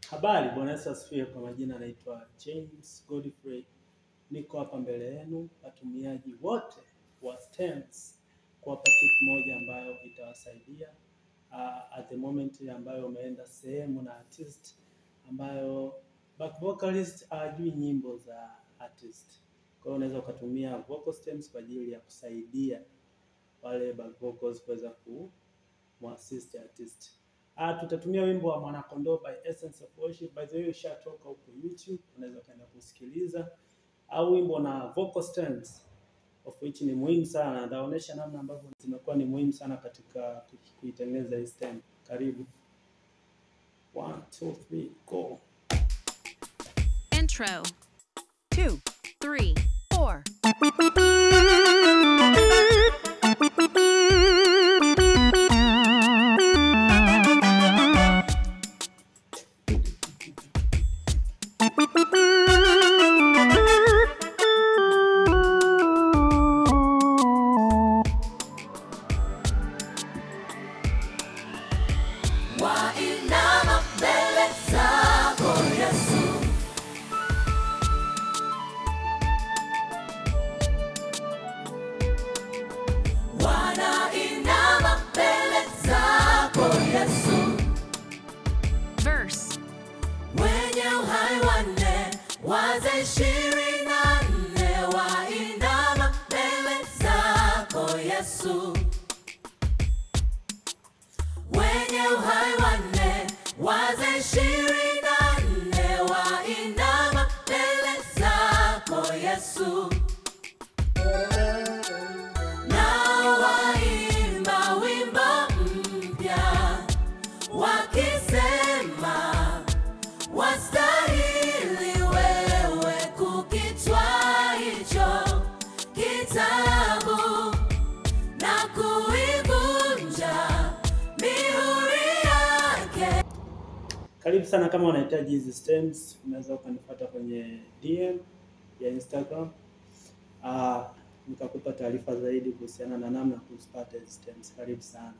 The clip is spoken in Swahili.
Habari, Bwana Yesu asifiwe. Kwa majina naitwa James Godfrey. Niko hapa mbele yenu watumiaji wote wa stems kuwapa tip moja ambayo itawasaidia at the moment ambayo umeenda sehemu na artist ambayo back vocalist hajui nyimbo za artist. Kwa hiyo unaweza ukatumia vocal stems kwa ajili ya kusaidia wale back vocals kuweza kuassist artist. Tutatumia wimbo wa Mwanakondoo by Essence of Worship. By the way, ushatoka huko YouTube, unaweza kaenda kusikiliza. Au wimbo na vocal stems of which ni muhimu sana. Nitaonyesha namna ambavyo zimekuwa ni muhimu sana katika kuitengeneza hii stem. Karibu. 1 2 3 go. Intro 2 3 4. Verse. Wenye uhai wanne wazee 24 wainama mbele zako Yesu. Wenye uhai wanne wazee 24 wainama mbele zako Yesu. Nao waimba wimbo mpya wakisema, wastahili wewe kukitwaa hicho kitabu na kuivunja mihuri yake. Karibu sana. Kama unahitaji hizi stems, unaweza ukanifuata kwenye DM ya Instagram. Nikakupa taarifa zaidi kuhusiana na namna kuzipata hizi stems. Karibu sana.